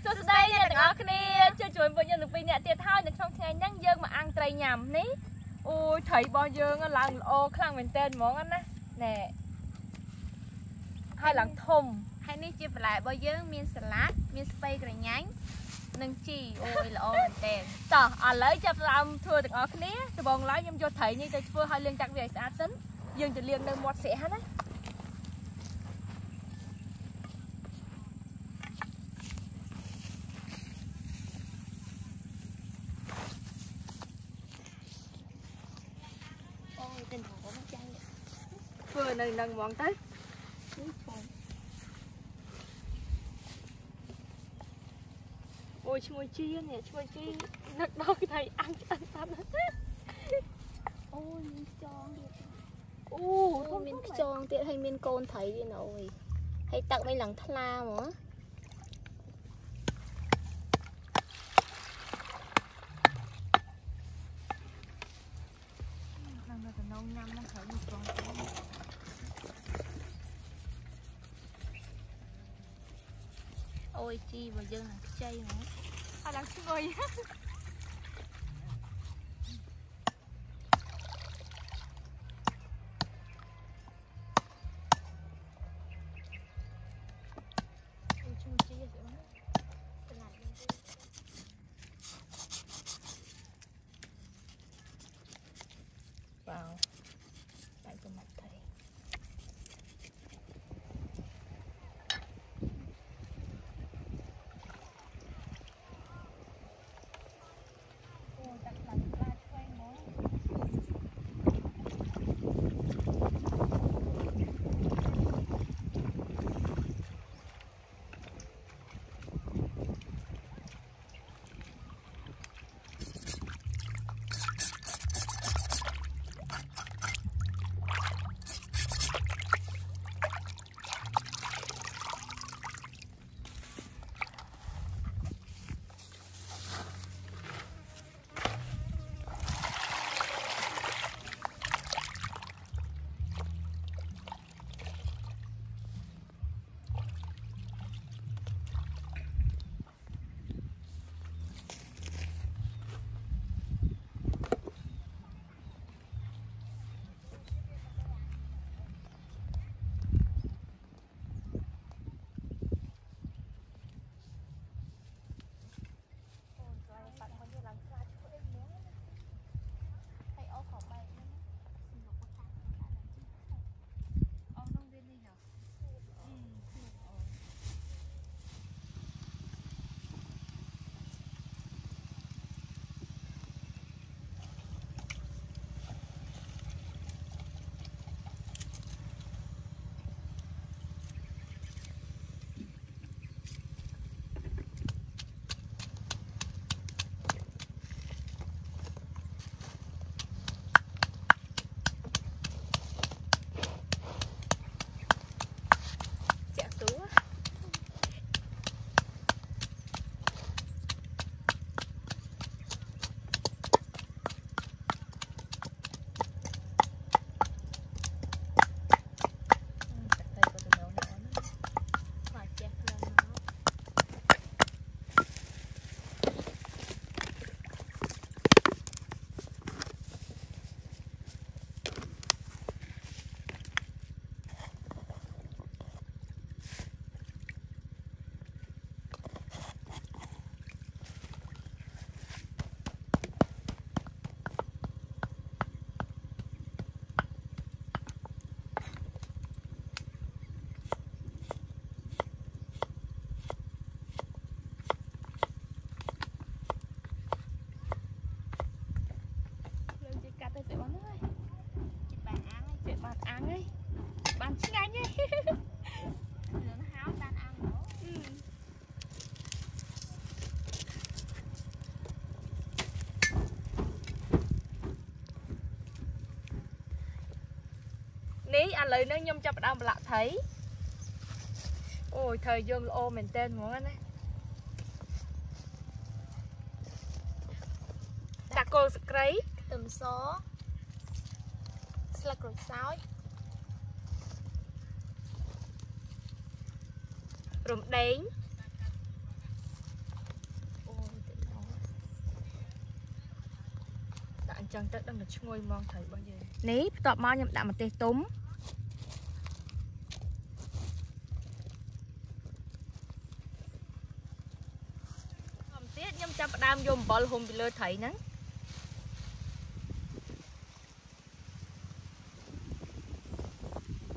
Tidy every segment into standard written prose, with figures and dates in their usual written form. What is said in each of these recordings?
Sốt đây nha tụi con kia chơi chuối với nhân được pin nhẹ tiệt thôi được không ngày nhắn dương mà ăn tray nhầm ní. Ôi thấy bao dương là ô khăn mình tên món ăn á nè. Hai lần thùng hai ní chia lại bao dương miên salad miên spay rồi nhánh nâng chi ôi là ô mình tên tờ lấy cho làm thưa tụi con kia tụi bọn lấy em cho thấy như tôi vừa hai liên chắc về xã tính dương thì liên nơi một sẽ hết á. Vừa nâng món tới ôi chui chi nè chui chi nấc đôi thầy ăn ôi mình tròn đi ôi mình tròn tiện hay mình côn thấy đi rồi hay tặng mấy lần thla mà ôi chi mà dân là chay nữa đang chui vào lại cho mặt thầy đặt lại ra xoay nó ní anh lấy nó nhâm cho bạn lạ thấy ôi thời dương ô mình tên muốn anh ấy đặt cô spray tầm xó slug rồi sao rùm đến chẳng tất đang được ngồi mong thấy bao giờ ní tọt mò nhầm đạm một tê túm tiết nhâm chăm đam vô bỏ hùng bị lơ thấy nắng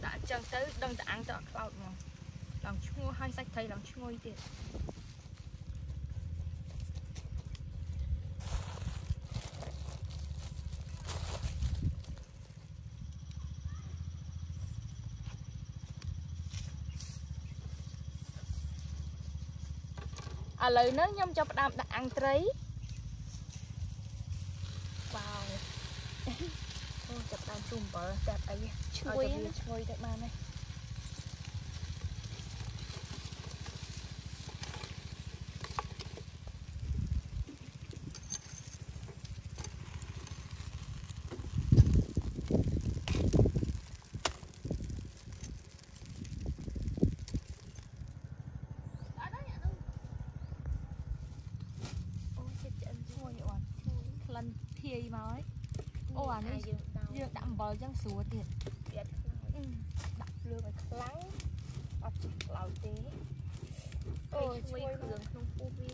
đã chẳng tới đang đã ăn tọt cloud mà lòng chua hai sạch thấy lòng chua tiền à lời nó nhâm cho đam đã ăn trấy wow chập đam chùm bờ đẹp ấy chui đẹp mà này thì nói ô à này dương đậm bờ chẳng sủa tiền đậm lừa phải lắng đậm lào tế ôi chui cường không phu vi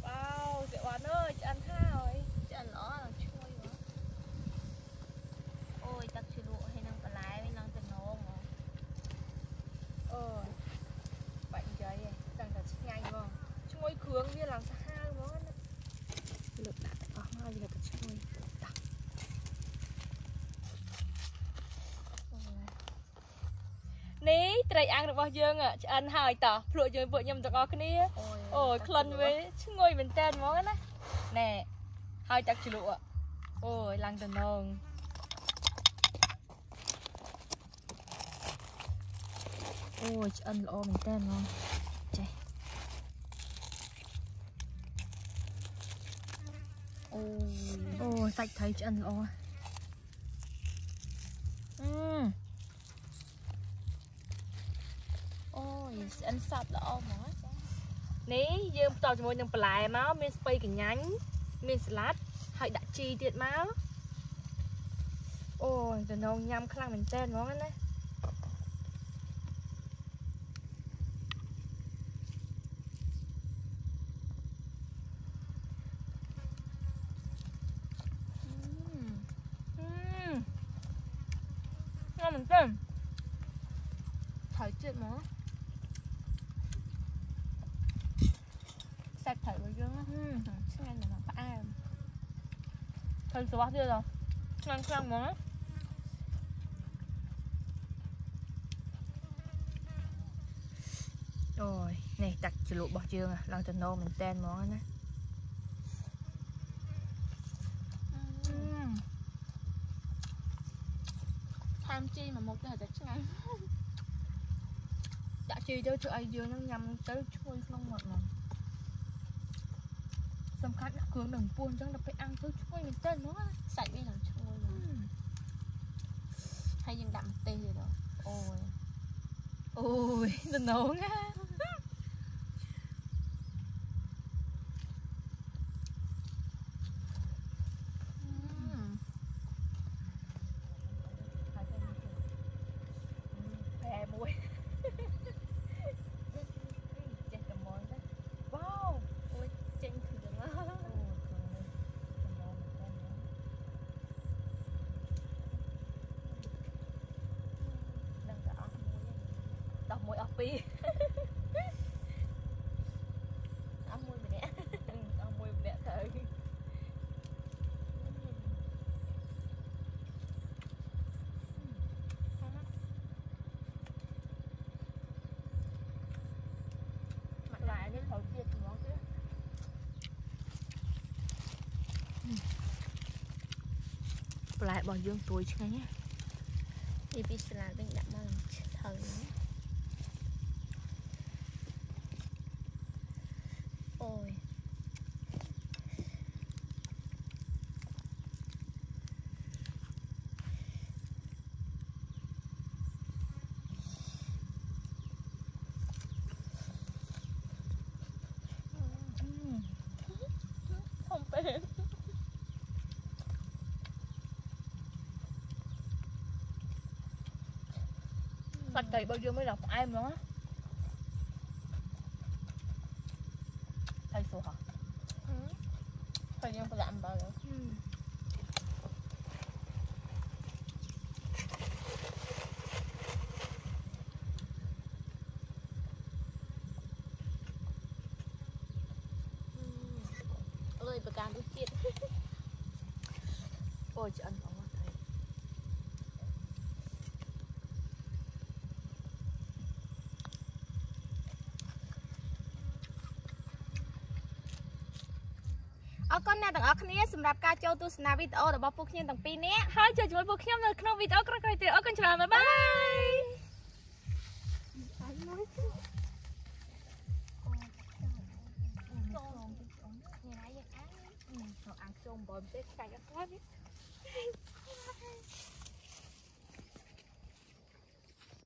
wow chị Oán ơi chị ăn tha rồi chị ăn lỏ là chui quá ôi tắc chưa lụa hay năng còn lại với năng tình ngon bệnh vậy đang là nhanh mà chui cường như làm sao hai món lực đã hai giờ chui đặt ní trai ăn được bao dương à chị ăn hai tờ lụa rồi vợ nhầm tao có cái ní ôi khăn với ngồi bên tên món á nè hai chắc chị lụa ôi lăng tần nồng ôi chị ăn lỗ mình tên ngon chạy ôi sạch thấy chị ăn lỗ ôi ăn sạch lỗ mà ní dương tao cho môi nâng plài máu mình spray cái nhánh mình salad hay đã chi tiệt máu ôi tần nồng nhâm khăn mình tên món á mình tên thử chuyện mà sạch thử rồi chứ chắc anh là phải ai thử số bao nhiêu rồi ngon khăn món rồi này đặt chữ lụa bỏ chương à lần từ nô mình tên món á tham chi mà một cái là chắc ngay đã chi cho ai dương nó nhầm tới chui không ngọt mà xong khách đã cường đừng buồn chẳng được phải ăn tới chui mình tên nó sạch với làm chui mà hay dân đậm tê rồi đó ôi đừng nấu nha môi ốc pi ốc môi bị đẻ ốc môi bị đẻ thử mặt lại cái thầu kia thì ngon chứ lại bỏ dương tuổi chứ nhé thì bị là bên đậm mà thử ôi Sạch cầy bao nhiêu mới đọc em nữa. Thầy số hả? Thầy nhưng có làm bao nhiêu? Ơi bữa càng tôi chết. Ôi chị ăn không thấy. Con nè tặng ở khné sầm rạp ca châu tu sna video để bọc phúc nhiên tặng pin nè. Hai chơi với bộ khiêm rồiក្នុង វីដេអូក្រោយៗទៀតអរគុណច្រើនបាយបាយអានជុំបើមិនទេខ្លាចអត់ស្គាល់